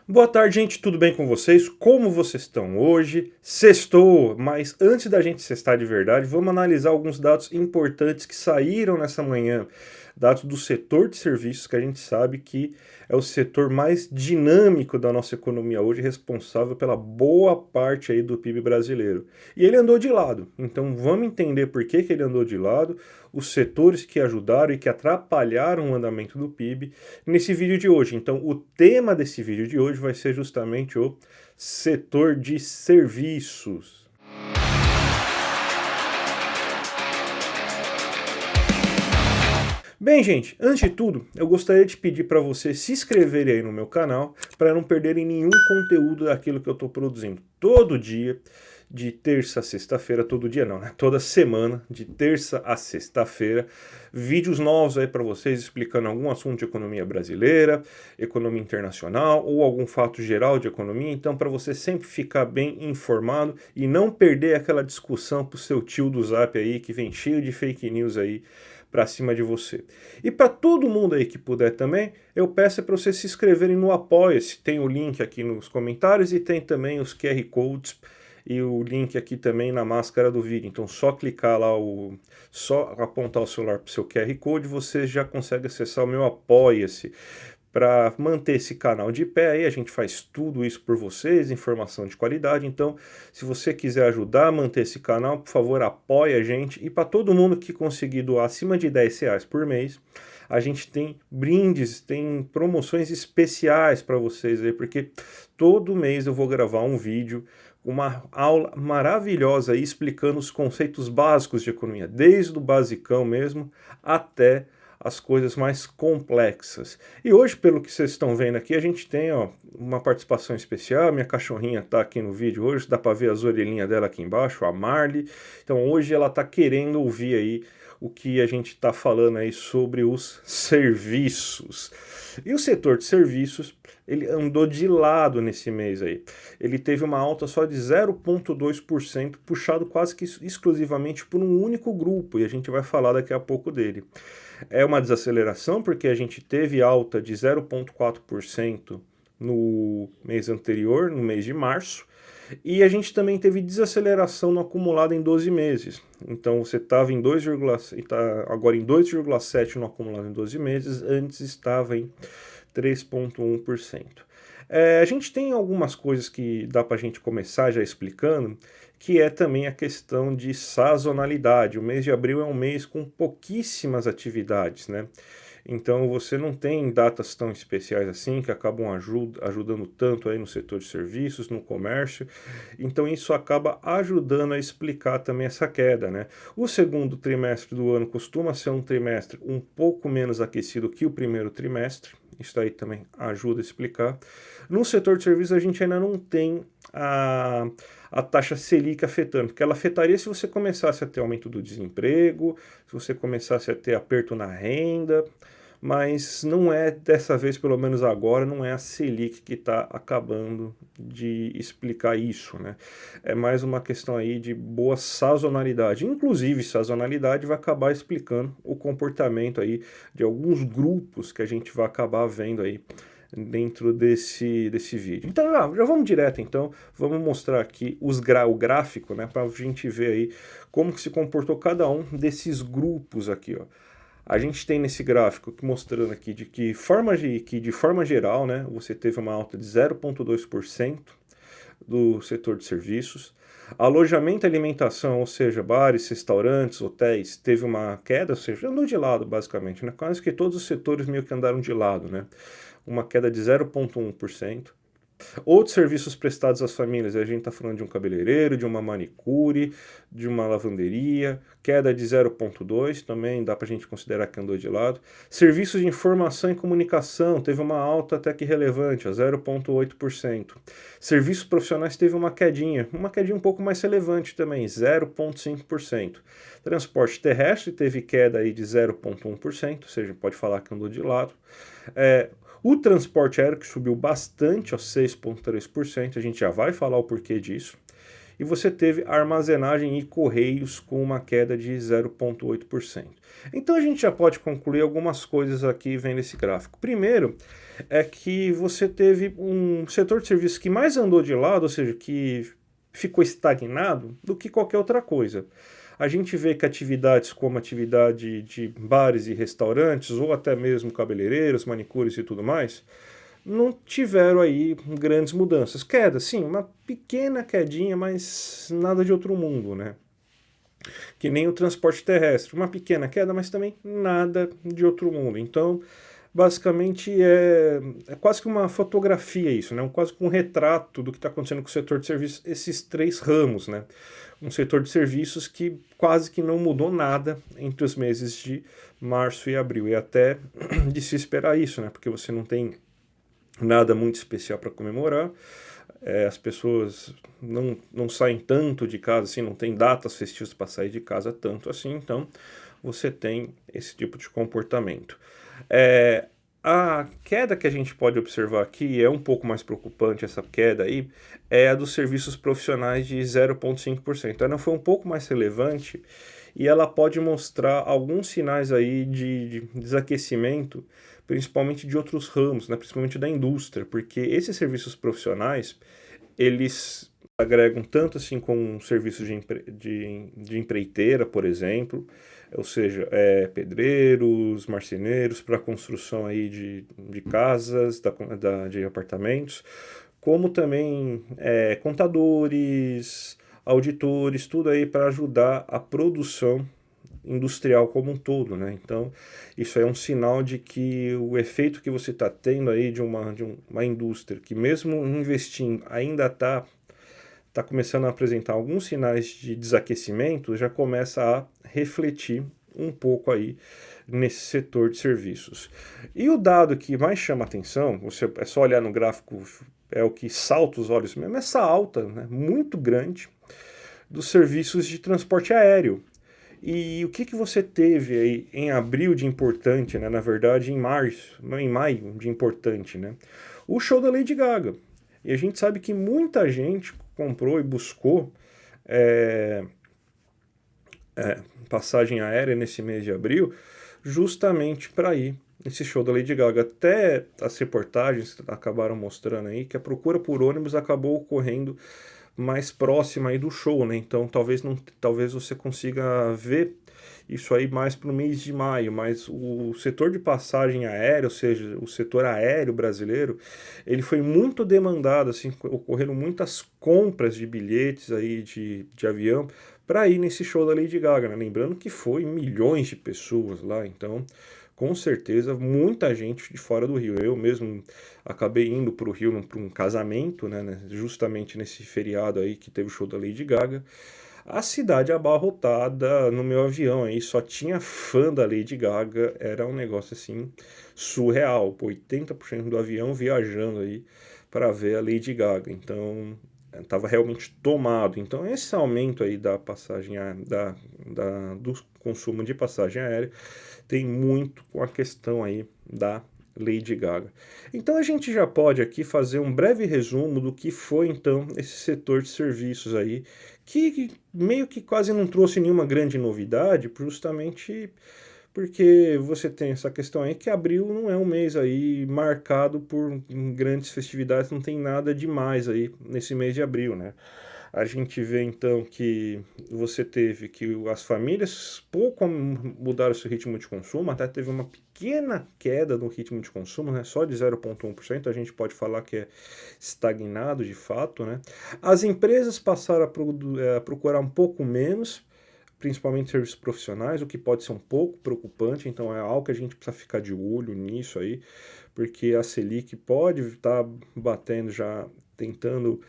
Boa tarde, gente. Tudo bem com vocês? Como vocês estão hoje? Sextou, mas antes da gente sextar de verdade, vamos analisar alguns dados importantes que saíram nessa manhã. Dados do setor de serviços, que a gente sabe que é o setor mais dinâmico da nossa economia hoje, responsável pela boa parte aí do PIB brasileiro. E ele andou de lado, então vamos entender por que ele andou de lado, os setores que ajudaram e que atrapalharam o andamento do PIB nesse vídeo de hoje. Então, o tema desse vídeo de hoje vai ser justamente o setor de serviços. Bem, gente, antes de tudo, eu gostaria de pedir para vocês se inscreverem aí no meu canal para não perderem nenhum conteúdo daquilo que eu estou produzindo todo dia, de terça a sexta-feira, todo dia não, né? Toda semana, de terça a sexta-feira, vídeos novos aí para vocês explicando algum assunto de economia brasileira, economia internacional ou algum fato geral de economia. Então, para você sempre ficar bem informado e não perder aquela discussão pro seu tio do Zap aí que vem cheio de fake news aí para cima de você. E para todo mundo aí que puder também, eu peço para vocês se inscreverem no Apoia-se. Tem o link aqui nos comentários e tem também os QR Codes e o link aqui também na máscara do vídeo. Então só clicar lá, só apontar o celular para o seu QR Code, você já consegue acessar o meu Apoia-se. Para manter esse canal de pé, aí a gente faz tudo isso por vocês, informação de qualidade. Então, se você quiser ajudar a manter esse canal, por favor, apoie a gente. E para todo mundo que conseguir doar acima de R$ 10 por mês, a gente tem brindes, tem promoções especiais para vocês aí, porque todo mês eu vou gravar um vídeo, uma aula maravilhosa aí explicando os conceitos básicos de economia, desde o basicão mesmo até as coisas mais complexas. E hoje, pelo que vocês estão vendo aqui, a gente tem uma participação especial. Minha cachorrinha está aqui no vídeo hoje, dá para ver as orelhinhas dela aqui embaixo, a Marley. Então hoje ela está querendo ouvir aí o que a gente está falando aí sobre os serviços. E o setor de serviços, ele andou de lado nesse mês aí. Ele teve uma alta só de 0,2%, puxado quase que exclusivamente por um único grupo, e a gente vai falar daqui a pouco dele. É uma desaceleração porque a gente teve alta de 0,4% no mês anterior, no mês de março, e a gente também teve desaceleração no acumulado em 12 meses. Então você estava em 2,7, está agora em 2,7 no acumulado em 12 meses, antes estava em 3,1%. A gente tem algumas coisas que dá para a gente começar já explicando, que é também a questão de sazonalidade. O mês de abril é um mês com pouquíssimas atividades, né? Então você não tem datas tão especiais assim que acabam ajudando tanto aí no setor de serviços, no comércio. Então isso acaba ajudando a explicar também essa queda, né? O segundo trimestre do ano costuma ser um trimestre um pouco menos aquecido que o primeiro trimestre. Isso aí também ajuda a explicar. No setor de serviços a gente ainda não tem a taxa Selic afetando, porque ela afetaria se você começasse a ter aumento do desemprego, se você começasse a ter aperto na renda, mas não é dessa vez, pelo menos agora, não é a Selic que está acabando de explicar isso, né? É mais uma questão aí de boa sazonalidade. Inclusive, sazonalidade vai acabar explicando o comportamento aí de alguns grupos que a gente vai acabar vendo aí dentro desse vídeo. Então já vamos direto então, vamos mostrar aqui o gráfico, né, para a gente ver aí como que se comportou cada um desses grupos aqui, ó. A gente tem nesse gráfico mostrando aqui de forma geral, né, você teve uma alta de 0,2% do setor de serviços. Alojamento e alimentação, ou seja, bares, restaurantes, hotéis, teve uma queda, ou seja, andou de lado basicamente, né? Quase que todos os setores meio que andaram de lado, né? Uma queda de 0,1%. Outros serviços prestados às famílias, a gente está falando de um cabeleireiro, de uma manicure, de uma lavanderia, queda de 0,2, também dá para a gente considerar que andou de lado. Serviços de informação e comunicação, teve uma alta até que relevante, a 0,8%. Serviços profissionais teve uma quedinha um pouco mais relevante também, 0,5%. Transporte terrestre teve queda aí de 0,1%, ou seja, pode falar que andou de lado. O transporte aéreo que subiu bastante, aos 6,3%, a gente já vai falar o porquê disso. e você teve armazenagem e correios com uma queda de 0,8%. Então a gente já pode concluir algumas coisas aqui vendo esse gráfico. Primeiro é que você teve um setor de serviços que mais andou de lado, ou seja, que ficou estagnado, do que qualquer outra coisa. A gente vê que atividades como atividade de bares e restaurantes, ou até mesmo cabeleireiros, manicures e tudo mais, não tiveram aí grandes mudanças. Queda, sim, uma pequena quedinha, mas nada de outro mundo, né? Que nem o transporte terrestre, uma pequena queda, mas também nada de outro mundo. Então, basicamente é quase que uma fotografia isso, né? Quase que um retrato do que está acontecendo com o setor de serviços, esses três ramos, né? Um setor de serviços que quase que não mudou nada entre os meses de março e abril. E até de se esperar isso, né? Porque você não tem nada muito especial para comemorar. As pessoas não saem tanto de casa assim, não tem datas festivas para sair de casa tanto assim, então você tem esse tipo de comportamento. A queda que a gente pode observar aqui é um pouco mais preocupante, essa queda aí, é a dos serviços profissionais de 0,5%. Ela foi um pouco mais relevante e ela pode mostrar alguns sinais aí de desaquecimento, principalmente de outros ramos, né, principalmente da indústria, porque esses serviços profissionais, eles agregam tanto assim com serviços de empreiteira, por exemplo, ou seja, pedreiros, marceneiros para construção aí de casas, de apartamentos, como também contadores, auditores, tudo aí para ajudar a produção industrial como um todo, né? Então, isso é um sinal de que o efeito que você está tendo aí de uma indústria que mesmo investindo ainda tá começando a apresentar alguns sinais de desaquecimento, já começa a refletir um pouco aí nesse setor de serviços. E o dado que mais chama atenção, você é só olhar no gráfico, é o que salta os olhos mesmo, essa alta, né, muito grande dos serviços de transporte aéreo. E o que você teve aí em abril de importante, né? Na verdade, em maio de importante, né? O show da Lady Gaga. E a gente sabe que muita gente comprou e buscou passagem aérea nesse mês de abril justamente para ir nesse show da Lady Gaga. Até as reportagens acabaram mostrando aí que a procura por ônibus acabou ocorrendo mais próxima aí do show, né? Então talvez você consiga ver isso aí mais para o mês de maio, mas o setor de passagem aérea, ou seja, o setor aéreo brasileiro, ele foi muito demandado, assim, ocorreram muitas compras de bilhetes aí de avião para ir nesse show da Lady Gaga, né? Lembrando que foi milhões de pessoas lá, então com certeza muita gente de fora do Rio. Eu mesmo acabei indo para o Rio para um casamento, né, justamente nesse feriado aí que teve o show da Lady Gaga. A cidade abarrotada no meu avião aí, só tinha fã da Lady Gaga, era um negócio assim surreal. 80% do avião viajando aí para ver a Lady Gaga. Então estava realmente tomado. Então esse aumento aí da passagem do consumo de passagem aérea tem muito com a questão aí da Lady Gaga. Então a gente já pode aqui fazer um breve resumo do que foi então esse setor de serviços aí, que meio que quase não trouxe nenhuma grande novidade, justamente porque você tem essa questão aí que abril não é um mês aí marcado por grandes festividades, não tem nada demais aí nesse mês de abril, né? A gente vê então que você teve que as famílias pouco mudaram seu ritmo de consumo, até teve uma pequena queda no ritmo de consumo, né? Só de 0,1%, a gente pode falar que é estagnado de fato, né? As empresas passaram a procurar um pouco menos, principalmente serviços profissionais, o que pode ser um pouco preocupante, então é algo que a gente precisa ficar de olho nisso aí, porque a Selic pode estar batendo já, tentando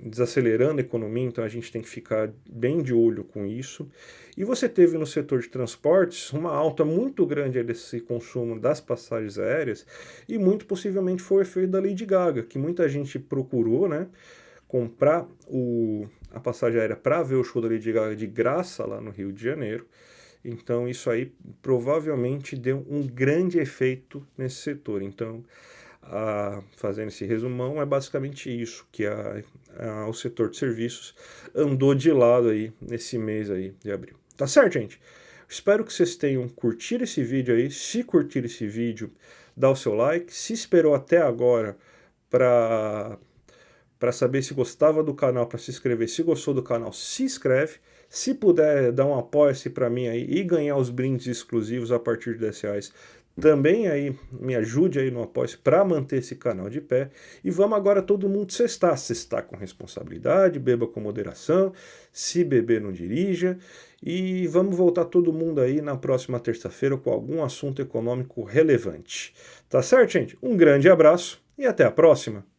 desacelerando a economia, então a gente tem que ficar bem de olho com isso. E você teve no setor de transportes uma alta muito grande desse consumo das passagens aéreas e muito possivelmente foi o efeito da Lady Gaga, que muita gente procurou, né, comprar a passagem aérea para ver o show da Lady Gaga de graça lá no Rio de Janeiro. Então isso aí provavelmente deu um grande efeito nesse setor. Então fazendo esse resumão, é basicamente isso que o setor de serviços andou de lado aí nesse mês aí de abril. Tá certo, gente? Espero que vocês tenham curtido esse vídeo aí. Se curtir esse vídeo, dá o seu like. Se esperou até agora para saber se gostava do canal, para se inscrever, se gostou do canal, se inscreve. Se puder dar um apoio-se para mim aí e ganhar os brindes exclusivos a partir de R$10, também aí me ajude aí no apoio para manter esse canal de pé. E vamos agora todo mundo cestar. Cestar com responsabilidade, beba com moderação, se beber não dirija. E vamos voltar todo mundo aí na próxima terça-feira com algum assunto econômico relevante. Tá certo, gente? Um grande abraço e até a próxima!